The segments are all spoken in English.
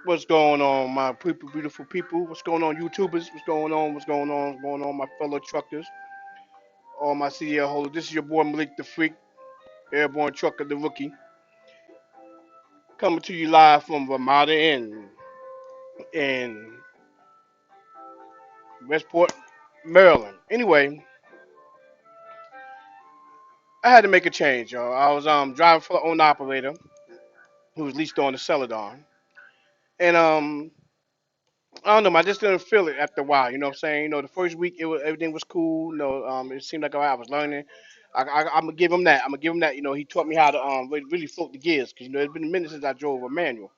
What's going on, my people, beautiful people? What's going on, YouTubers? What's going on? What's going on? What's going on, my fellow truckers? All my CDL holders. This is your boy Malik the Freak, Airborne Trucker, the Rookie, coming to you live from Ramada in Westport, Maryland. Anyway, I had to make a change, y'all. I was driving for the owner operator who was leased on the Celadon, and I don't know, man, I just didn't feel it after a while. You know what I'm saying? The first week everything was cool. It seemed like I was learning. I'm gonna give him that. I'm gonna give him that. He taught me how to really float the gears because it's been a minute since I drove a manual.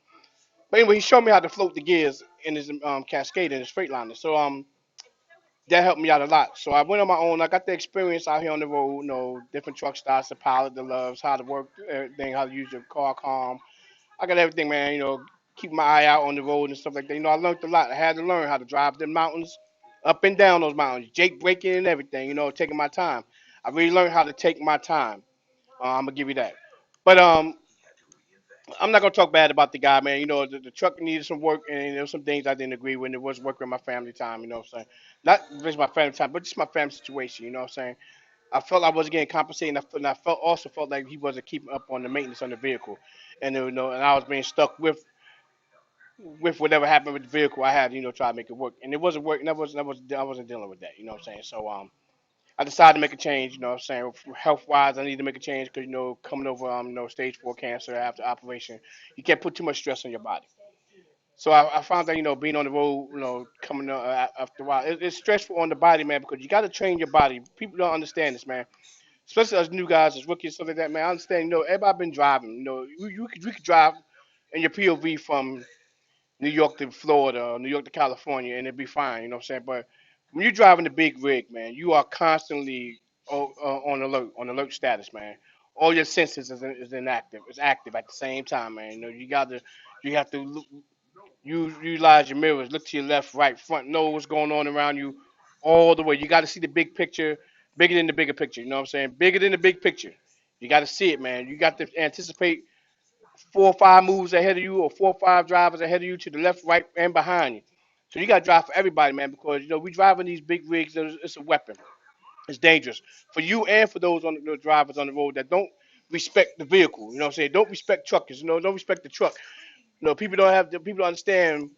But anyway, he showed me how to float the gears in his Cascade in his Freightliner. So that helped me out a lot. So I went on my own. I got the experience out here on the road. Different truck styles, the pilot, the loves, how to work everything, how to use your car calm. I got everything, man. Keep my eye out on the road and stuff like that. I learned a lot. I had to learn how to drive the mountains, up and down those mountains, Jake braking and everything. Taking my time. I really learned how to take my time. I'm gonna give you that. But I'm not gonna talk bad about the guy, man. The truck needed some work, and there was some things I didn't agree with. It was working my family time. You know what I'm saying? Not just my family time, but just my family situation. You know what I'm saying? I felt I wasn't getting compensated, and I felt also felt like he wasn't keeping up on the maintenance on the vehicle, and I was being stuck with whatever happened with the vehicle. I had try to make it work, and it wasn't working. I wasn't dealing with that. You know what I'm saying? So I decided to make a change. You know what I'm saying? Health wise, I need to make a change because coming over stage 4 cancer after operation, you can't put too much stress on your body. So I found that being on the road, coming after a while, it's stressful on the body, man, because you got to train your body. People don't understand this, man. Especially as new guys, as rookies, stuff like that, man. I understand. Everybody been driving. You could drive in your POV from New York to Florida, or New York to California, and it'd be fine. You know what I'm saying? But when you're driving the big rig, man, you are constantly on alert status, man. All your senses is inactive. It's active at the same time, man. You have to utilize your mirrors, look to your left, right, front, know what's going on around you, all the way. You got to see the big picture, bigger than the bigger picture. You know what I'm saying? Bigger than the big picture. You got to see it, man. You got to anticipate 4 or 5 moves ahead of you or 4 or 5 drivers ahead of you to the left, right, and behind you. So you got to drive for everybody, man, because we driving these big rigs. It's a weapon. It's dangerous for you and for those on the drivers on the road that don't respect the vehicle. You know what I'm saying? Don't respect truckers. Don't respect the truck. People don't understand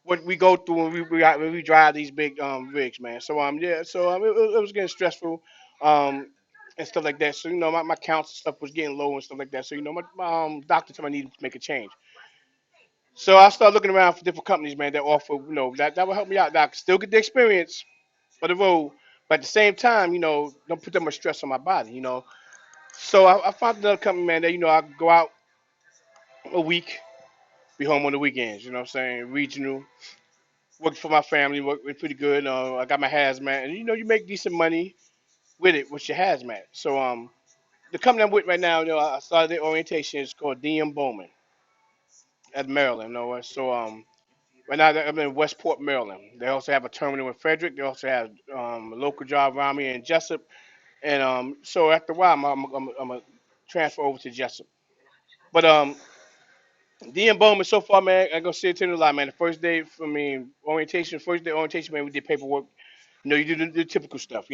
what we go through when we drive these big rigs, man. So yeah, so it was getting stressful. Um, and stuff like that. So my counts and stuff was getting low and stuff like that. So my doctor told me I needed to make a change. So I started looking around for different companies, man, that offer, that will help me out. That I can still get the experience for the road, but at the same time, don't put that much stress on my body. So I found another company, man, that I go out a week, be home on the weekends. You know what I'm saying? Regional, work for my family, work pretty good. I got my hazmat, and you make decent money with it with your hazmat. So the company I'm with right now, I started the orientation. It's called BOWMAN at Maryland. So right now I'm in Westport, Maryland. They also have a terminal in Frederick. They also have a local job around me in Jessup. And so after a while, I'm gonna transfer over to Jessup. But D and Bowman so far, man, I gonna say it to the line, man. The first day for me orientation, first day orientation, man, we did paperwork. You do the typical stuff,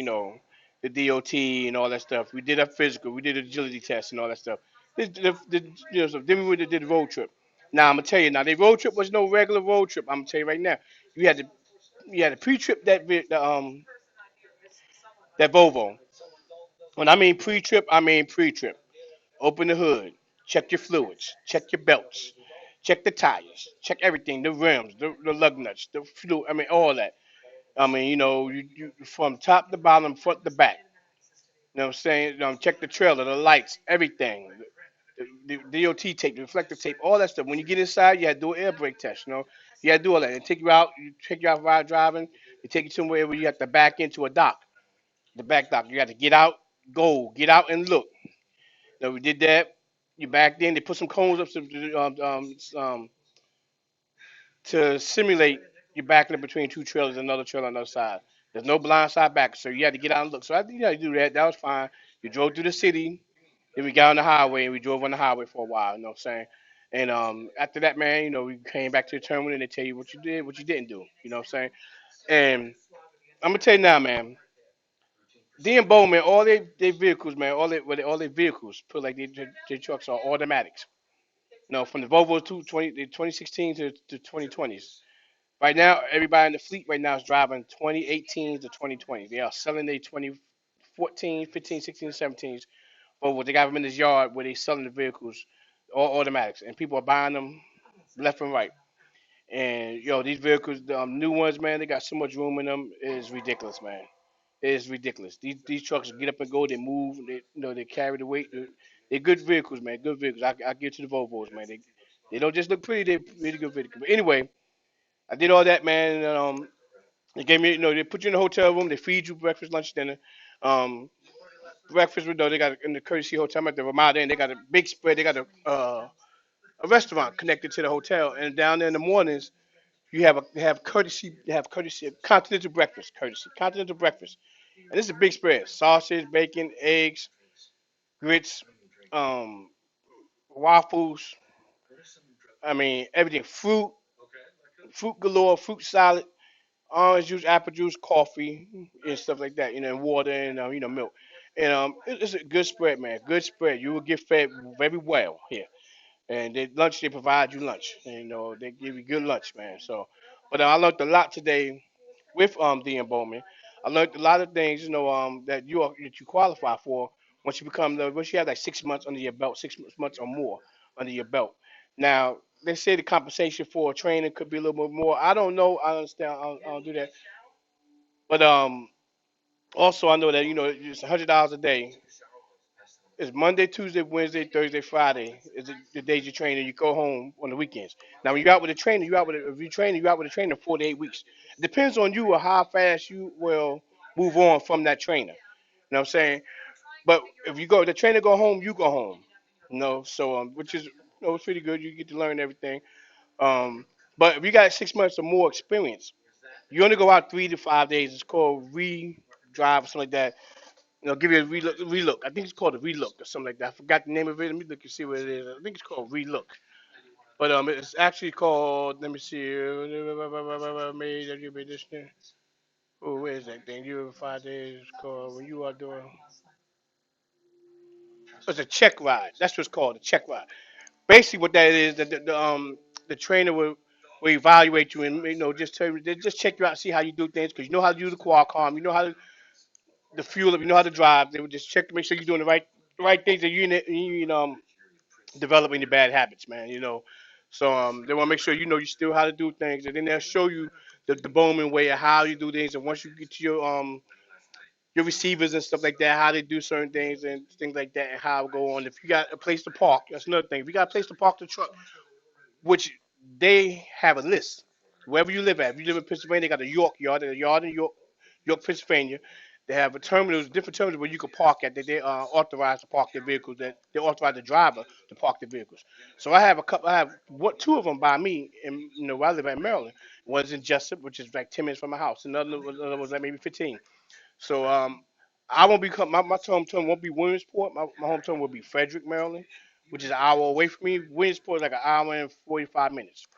the DOT and all that stuff. We did a physical, we did an agility test and all that stuff. So then we did the road trip. Now I'm gonna tell you, now the road trip was no regular road trip. I'm gonna tell you right now, you had to you had to pre-trip that Volvo. When I mean pre-trip, I mean pre-trip. Open the hood, check your fluids, check your belts, check the tires, check everything, the rims, the lug nuts, the fuel. I mean all that. I mean, you from top to bottom, front to back. You know what I'm saying? Check the trailer, the lights, everything. The DOT tape, the reflective tape, all that stuff. When you get inside, you had to do an air brake test. You had to do all that. They take you out while driving. They take you somewhere where you have to back into a dock, the back dock. You have to get out and look. We did that. You backed in. They put some cones up to simulate you backing up between two trailers, another trailer on the other side. There's no blind side back, so you had to get out and look. So I think you had to do that. That was fine. You drove through the city, then we got on the highway and we drove on the highway for a while. You know what I'm saying? And after that, man, we came back to the terminal and they tell you what you did, what you didn't do. You know what I'm saying? And I'm gonna tell you now, man. D and Bowman, all they vehicles, man, all their vehicles, put like their trucks are automatics. No, from the Volvo to 2016 to 2020s. Right now, everybody in the fleet right now is driving 2018 to 2020. They are selling their 2014, 15, 16, 17s. Volvo. They got them in this yard where they selling the vehicles, all automatics, and people are buying them left and right. And these vehicles, the new ones, man, they got so much room in them. It is ridiculous, man. It is ridiculous. These trucks get up and go. They move. They carry the weight. They're good vehicles, man. Good vehicles. I give it to the Volvos, man. They don't just look pretty. They're really good vehicles. But anyway, I did all that, man. And, they gave me, they put you in a hotel room. They feed you breakfast, lunch, dinner. Um, breakfast, they got in the courtesy hotel. I'm at the Ramada Inn. They got a big spread. They got a restaurant connected to the hotel. And down there in the mornings, you have courtesy continental breakfast, continental breakfast. And this is a big spread: sausage, bacon, eggs, grits, um, waffles. I mean, everything. Fruit galore, fruit salad, orange juice, apple juice, coffee, and stuff like that. And water and milk. And it's a good spread, man. Good spread. You will get fed very well here. And lunch, they provide you lunch. And, they give you good lunch, man. So, but I learned a lot today with D and Bowman. I learned a lot of things, that you qualify for once you have like 6 months under your belt, 6 months or more under your belt. Now they say the compensation for a trainer could be a little bit more. I don't know. I understand. I don't do that. But also I know that it's $100 a day. It's Monday, Tuesday, Wednesday, Thursday, Friday. Is the days you train, and you go home on the weekends. Now, when you're out with a trainer, if you train, you're out with a trainer 4 to 8 weeks. It depends on you or how fast you will move on from that trainer. You know what I'm saying? But if the trainer go home, you go home. So which is it's pretty good. You get to learn everything. Um, but if you got 6 months or more experience, you only go out 3 to 5 days. It's called re-drive or something like that. Give you a relook. I think it's called a relook or something like that. I forgot the name of it. Let me look and see what it is. I think it's called relook. But it's actually called. Let me see. Made this thing. Oh, where is that thing? You 5 days called when you are doing. It's a check ride. That's what it's called, a check ride. Basically, what that is, that the trainer will evaluate you and just tell you, they just check you out, see how you do things, because you know how to use the Qualcomm, you know how to the fuel, you know how to drive. They would just check to make sure you're doing the right things, that developing the bad habits, man. So they want to make sure you still how to do things, and then they'll show you the Bowman way of how you do things, and once you get to your receivers and stuff like that, how they do certain things and things like that, and how it go on. If you got a place to park, that's another thing. If you got a place to park the truck, which they have a list, wherever you live at. If you live in Pennsylvania, they got a York yard, a yard in York, Pennsylvania. They have different terminals where you can park at. That they are authorized to park their vehicles. That they authorize the driver to park their vehicles. So I have a couple. I have two of them by me, and where I live in Maryland. One's in Jessup, which is like 10 minutes from my house. Another was like maybe 15. So I won't be my hometown won't be Williamsport. My hometown will be Frederick, Maryland, which is an hour away from me. Williamsport is like an hour and 45 minutes.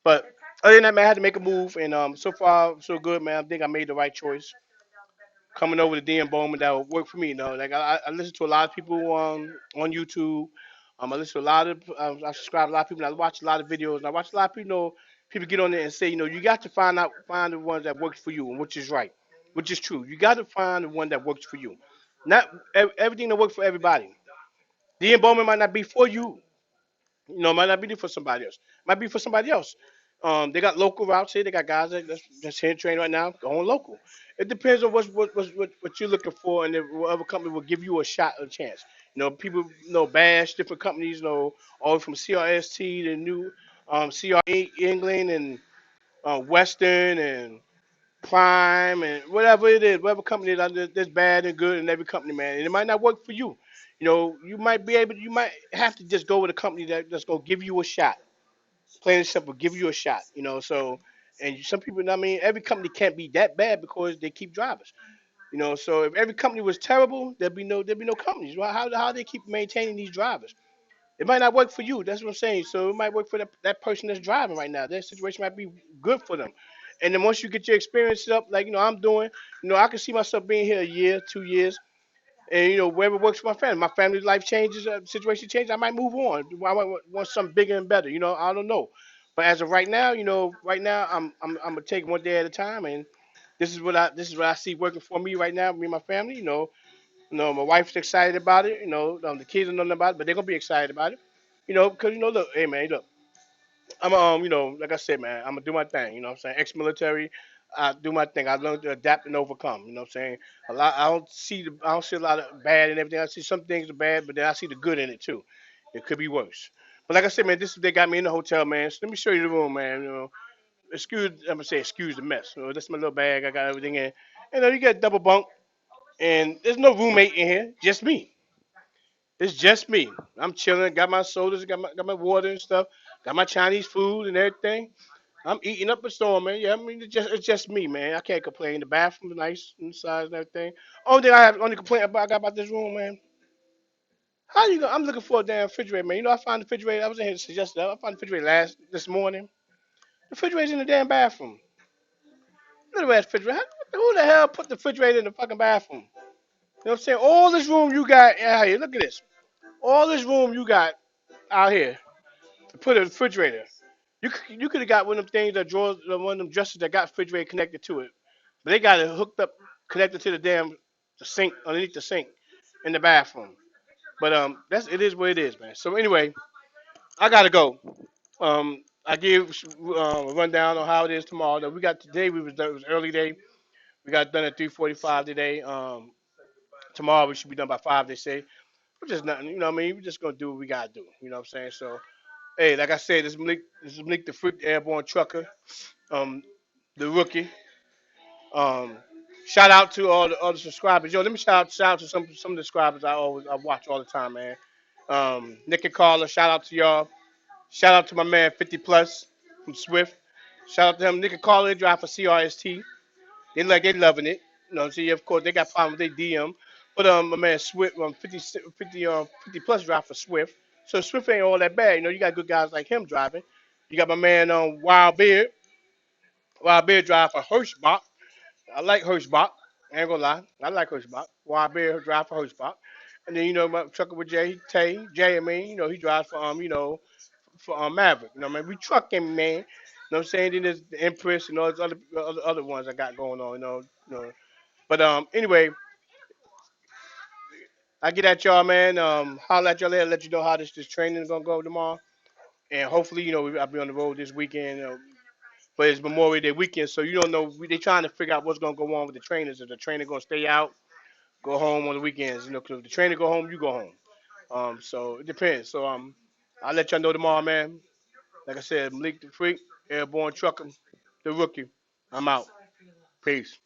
But other than that, man, I had to make a move, and so far so good, man. I think I made the right choice coming over to Dan Bowman. That would work for me. Like I listen to a lot of people on YouTube. I listen to a lot of I subscribe to a lot of people. And I watch a lot of videos, and I watch a lot of people. People get on there and say, you got to find the ones that works for you, and which is right, which is true. You got to find the one that works for you. Not everything that works for everybody. Dan Bowman might not be for you. Might not be for somebody else. Might be for somebody else. They got local routes here. They got guys that's here trained right now going local. It depends on what you're looking for, and if whatever company will give you a shot, a chance. People bash different companies. All from CRST to new CR England and Western and Prime and whatever it is, whatever company it is, there's bad and good in every company, man. And it might not work for you. You might have to just go with a company that's gonna give you a shot. Plain and simple, give you a shot. So and some people, I mean, every company can't be that bad because they keep drivers. So if every company was terrible, there'd be no companies. Well, how they keep maintaining these drivers? It might not work for you. That's what I'm saying. So it might work for that person that's driving right now. Their situation might be good for them. And then once you get your experience up, like I'm doing, I can see myself being here a year, 2 years, and wherever works for my family. My family's life changes, situation changes. I might move on. I might want something bigger and better. I don't know. But as of right now, right now I'm gonna take one day at a time, and this is what I see working for me right now. Me and my family. My wife's excited about it. The kids don't know nothing about it, but they're gonna be excited about it. Because look, hey man, look, I'm like I said, man, I'm gonna do my thing. You know what I'm saying? Ex-military, I do my thing. I learned to adapt and overcome. You know what I'm saying? I don't see a lot of bad and everything. I see some things are bad, but then I see the good in it too. It could be worse. But like I said, man, they got me in the hotel, man. So let me show you the room, man. I'm gonna say excuse the mess. That's my little bag. I got everything in. You got double bunk, and there's no roommate in here, just me. It's just me. I'm chilling. Got my sodas, got my water and stuff. Got my Chinese food and everything. I'm eating up a storm, man. Yeah, I mean it's just me, man. I can't complain. The bathroom's nice inside and everything. Only complaint I got about this room, man. How you go? I'm looking for a damn refrigerator, man. I found the refrigerator. I was in here to suggest that. I found the refrigerator this morning. The refrigerator's in the damn bathroom. Look at that refrigerator. Who the hell put the refrigerator in the fucking bathroom? You know what I'm saying? All this room you got out here. Look at this. All this room you got out here to put a refrigerator. You could have got one of them things that draws one of them dressers that got refrigerator connected to it. But they got it hooked up, connected to the sink underneath the sink in the bathroom. But it is what it is, man. So anyway, I gotta go. I give a rundown on how it is tomorrow. We got today. It was early day. We got done at 3:45 today. Tomorrow we should be done by 5. They say. We're just nothing. You know what I mean? We're just gonna do what we gotta do. You know what I'm saying? So hey, like I said, this is Malik the Freak, the airborne trucker, um, the rookie. Um, shout out to all the other subscribers. Yo, let me shout out to some of the subscribers I watch all the time, man. Nick and Carla, shout out to y'all. Shout out to my man 50 plus from Swift. Shout out to him. Nick and Carla, they drive for CRST. They loving it. See, of course they got problems with their DM. But my man Swift, 50 plus drive for Swift. So Swift ain't all that bad. You got good guys like him driving. You got my man Wild Beard. Wild Beard drive for Hirschbach. I like Hirschbach. I ain't gonna lie. I like Hirschbach. Wild Beard drive for Hirschbach. And then my trucker with Jay, I mean, he drives for for Maverick. Man, we trucking, man. What I'm saying? Then there's the Empress and all those other ones I got going on. But anyway, I get at y'all, man. Holla at y'all later. Let you know how this training is gonna go tomorrow. And hopefully, I'll be on the road this weekend. But it's Memorial Day weekend, so you don't know. They trying to figure out what's gonna go on with the trainers. If the trainer gonna stay out, go home on the weekends. Because if the trainer go home, you go home. So it depends. So I'll let y'all know tomorrow, man. Like I said, Malik the Freak, Airborne Trucker, the Rookie. I'm out. Peace.